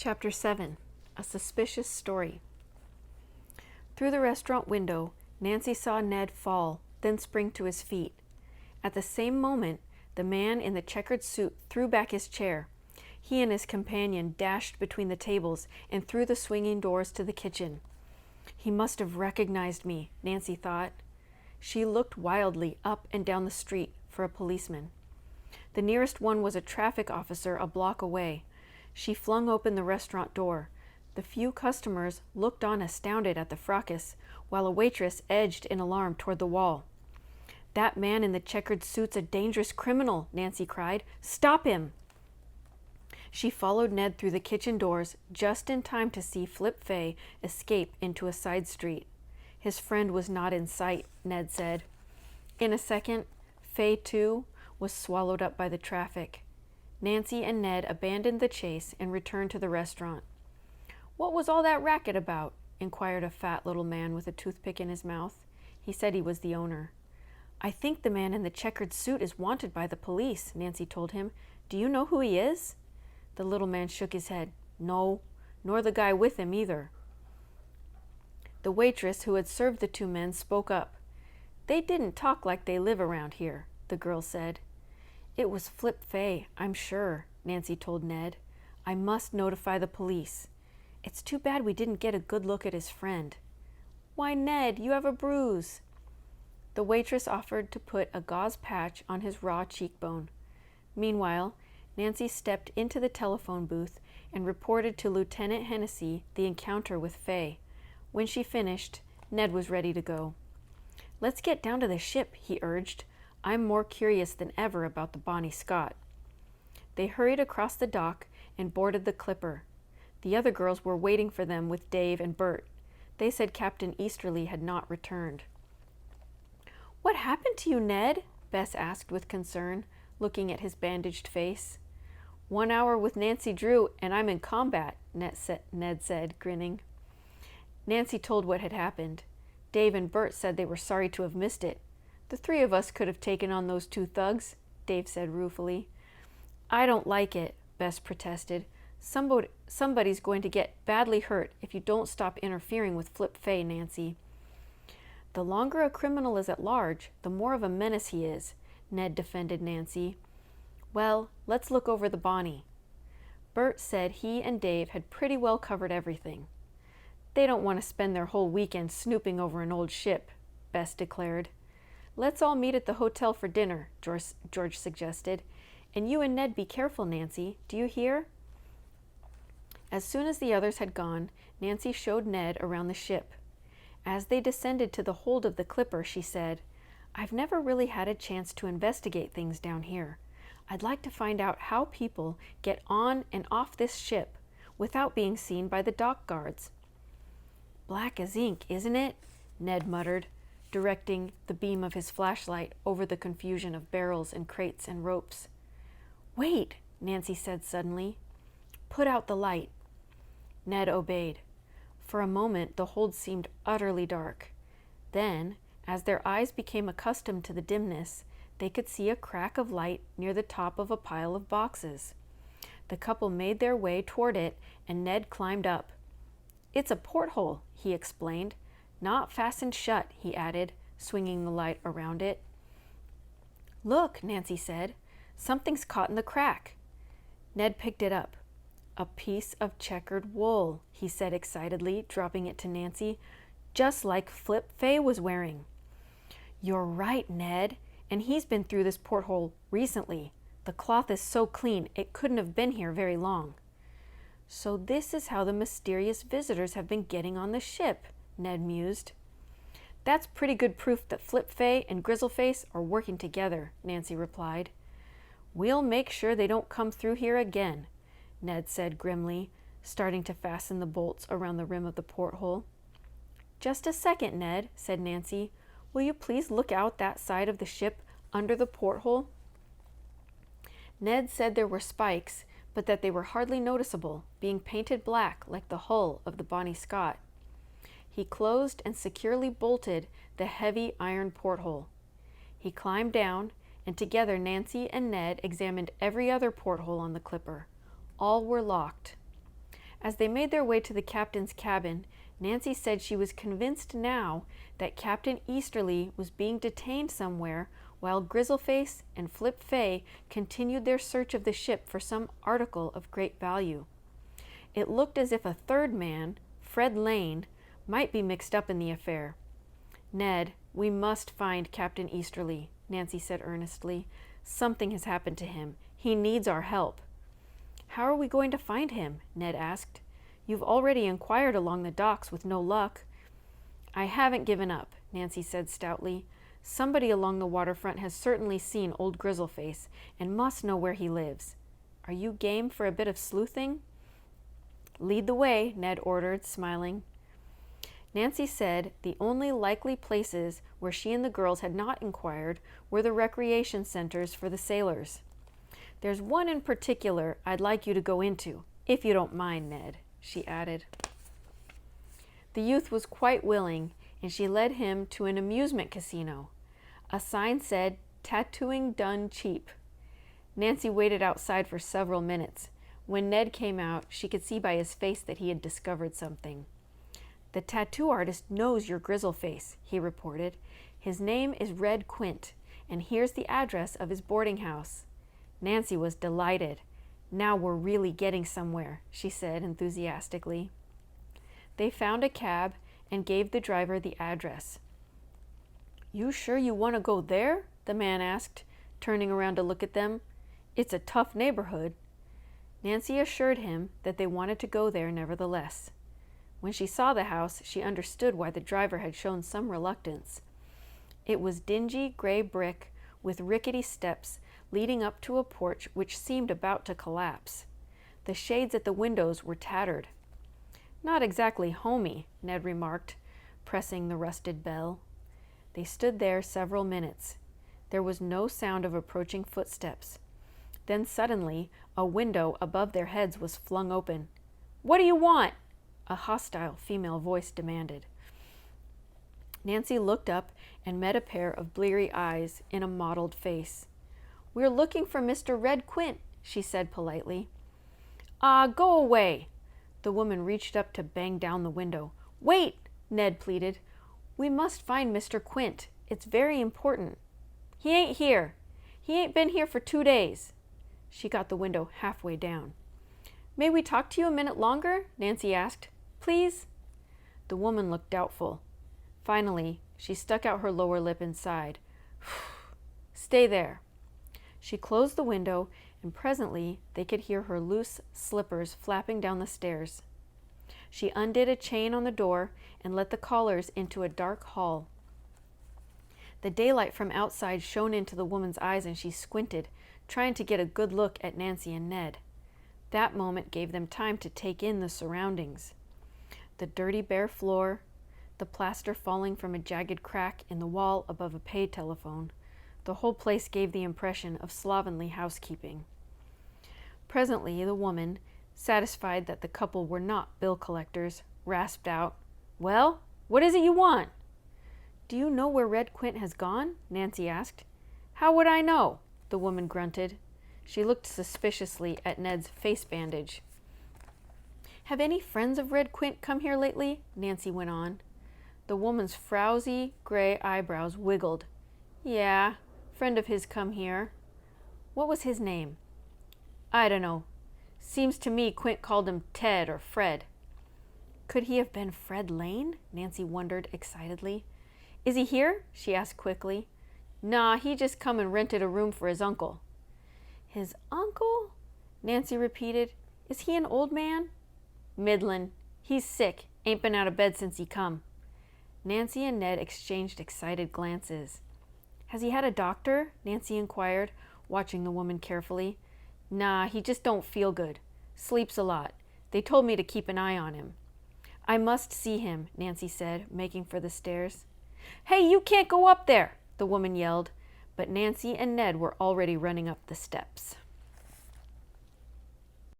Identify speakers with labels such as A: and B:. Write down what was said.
A: Chapter 7. A Suspicious Story. Through the restaurant window, Nancy saw Ned fall, then spring to his feet. At the same moment, the man in the checkered suit threw back his chair. He and his companion dashed between the tables and through the swinging doors to the kitchen. He must have recognized me, Nancy thought. She looked wildly up and down the street for a policeman. The nearest one was a traffic officer a block away. She flung open the restaurant door. The few customers looked on astounded at the fracas, while a waitress edged in alarm toward the wall. "That man in the checkered suit's a dangerous criminal," Nancy cried. "Stop him!" She followed Ned through the kitchen doors just in time to see Flip Fay escape into a side street. His friend was not in sight, Ned said. In a second, Fay, too, was swallowed up by the traffic. Nancy and Ned abandoned the chase and returned to the restaurant. "What was all that racket about?" inquired a fat little man with a toothpick in his mouth. He said he was the owner. "I think the man in the checkered suit is wanted by the police," Nancy told him. "Do you know who he is?" The little man shook his head. "No, nor the guy with him either." The waitress who had served the two men spoke up. "They didn't talk like they live around here," the girl said. "It was Flip Fay, I'm sure," Nancy told Ned. "I must notify the police. It's too bad we didn't get a good look at his friend." "Why, Ned, you have a bruise." The waitress offered to put a gauze patch on his raw cheekbone. Meanwhile, Nancy stepped into the telephone booth and reported to Lieutenant Hennessy the encounter with Fay. When she finished, Ned was ready to go. "Let's get down to the ship," he urged. "I'm more curious than ever about the Bonnie Scott." They hurried across the dock and boarded the clipper. The other girls were waiting for them with Dave and Bert. They said Captain Easterly had not returned. "What happened to you, Ned?" Bess asked with concern, looking at his bandaged face. "1 hour with Nancy Drew, and I'm in combat," Ned said, grinning. Nancy told what had happened. Dave and Bert said they were sorry to have missed it. "The 3 of us could have taken on those 2 thugs," Dave said ruefully. "I don't like it," Bess protested. Somebody's going to get badly hurt if you don't stop interfering with Flip Fay, Nancy." "The longer a criminal is at large, the more of a menace he is," Ned defended Nancy. "Well, let's look over the Bonnie." Bert said he and Dave had pretty well covered everything. "They don't want to spend their whole weekend snooping over an old ship," Bess declared. "Let's all meet at the hotel for dinner," George suggested. "And you and Ned be careful, Nancy. Do you hear?" As soon as the others had gone, Nancy showed Ned around the ship. As they descended to the hold of the clipper, she said, "I've never really had a chance to investigate things down here. I'd like to find out how people get on and off this ship without being seen by the dock guards." "Black as ink, isn't it?" Ned muttered, directing the beam of his flashlight over the confusion of barrels and crates and ropes. "Wait," Nancy said suddenly. "Put out the light." Ned obeyed. For a moment the hold seemed utterly dark. Then, as their eyes became accustomed to the dimness, they could see a crack of light near the top of a pile of boxes. The couple made their way toward it, and Ned climbed up. "It's a porthole," he explained. "Not fastened shut," he added, swinging the light around it. "Look," Nancy said. "Something's caught in the crack." Ned picked it up. "A piece of checkered wool," he said excitedly, dropping it to Nancy. "Just like Flip Fay was wearing." "You're right, Ned. And he's been through this porthole recently. The cloth is so clean it couldn't have been here very long." "So this is how the mysterious visitors have been getting on the ship," Ned mused. "That's pretty good proof that Flip Fay and Grizzleface are working together," Nancy replied. "We'll make sure they don't come through here again," Ned said grimly, starting to fasten the bolts around the rim of the porthole. "Just a second, Ned," said Nancy. "Will you please look out that side of the ship under the porthole?" Ned said there were spikes, but that they were hardly noticeable, being painted black like the hull of the Bonnie Scott. He closed and securely bolted the heavy iron porthole. He climbed down, and together Nancy and Ned examined every other porthole on the clipper. All were locked. As they made their way to the captain's cabin, Nancy said she was convinced now that Captain Easterly was being detained somewhere while Grizzleface and Flip Fay continued their search of the ship for some article of great value. It looked as if a third man, Fred Lane, might be mixed up in the affair. "Ned, we must find Captain Easterly," Nancy said earnestly. "Something has happened to him. He needs our help." "How are we going to find him?" Ned asked. "You've already inquired along the docks with no luck." "I haven't given up," Nancy said stoutly. "Somebody along the waterfront has certainly seen old Grizzleface and must know where he lives. Are you game for a bit of sleuthing?" "Lead the way," Ned ordered, smiling. Nancy said the only likely places where she and the girls had not inquired were the recreation centers for the sailors. "There's one in particular I'd like you to go into, if you don't mind, Ned," she added. The youth was quite willing, and she led him to an amusement casino. A sign said, "Tattooing done cheap." Nancy waited outside for several minutes. When Ned came out, she could see by his face that he had discovered something. "The tattoo artist knows your Grizzleface," he reported. "His name is Red Quint, and here's the address of his boarding house." Nancy was delighted. "Now we're really getting somewhere," she said enthusiastically. They found a cab and gave the driver the address. "You sure you want to go there?" the man asked, turning around to look at them. "It's a tough neighborhood." Nancy assured him that they wanted to go there nevertheless. When she saw the house, she understood why the driver had shown some reluctance. It was dingy gray brick with rickety steps leading up to a porch which seemed about to collapse. The shades at the windows were tattered. "Not exactly homey," Ned remarked, pressing the rusted bell. They stood there several minutes. There was no sound of approaching footsteps. Then suddenly, a window above their heads was flung open. "What do you want?" a hostile female voice demanded. Nancy looked up and met a pair of bleary eyes in a mottled face. "We're looking for Mr. Red Quint," she said politely. "Ah, go away!" The woman reached up to bang down the window. "Wait!" Ned pleaded. "We must find Mr. Quint. It's very important." "He ain't here. He ain't been here for 2 days." She got the window halfway down. "May we talk to you a minute longer?" Nancy asked. "Please?" The woman looked doubtful. Finally, she stuck out her lower lip and sighed. "Stay there." She closed the window, and presently they could hear her loose slippers flapping down the stairs. She undid a chain on the door and let the callers into a dark hall. The daylight from outside shone into the woman's eyes, and she squinted, trying to get a good look at Nancy and Ned. That moment gave them time to take in the surroundings. The dirty bare floor, the plaster falling from a jagged crack in the wall above a pay telephone. The whole place gave the impression of slovenly housekeeping. Presently the woman, satisfied that the couple were not bill collectors, rasped out, "Well, what is it you want?" "Do you know where Red Quint has gone?" Nancy asked. "How would I know?" the woman grunted. She looked suspiciously at Ned's face bandage. "Have any friends of Red Quint come here lately?" Nancy went on. The woman's frowsy gray eyebrows wiggled. "Yeah, friend of his come here." "What was his name?" "I dunno. Seems to me Quint called him Ted or Fred." Could he have been Fred Lane? Nancy wondered excitedly. "Is he here?" she asked quickly. "Nah, he just come and rented a room for his uncle." "His uncle?" Nancy repeated. "Is he an old man?" "Middlin'. He's sick. Ain't been out of bed since he come." Nancy and Ned exchanged excited glances. "Has he had a doctor?" Nancy inquired, watching the woman carefully. "Nah, he just don't feel good. Sleeps a lot. They told me to keep an eye on him." "I must see him," Nancy said, making for the stairs. "Hey, you can't go up there!" the woman yelled, but Nancy and Ned were already running up the steps.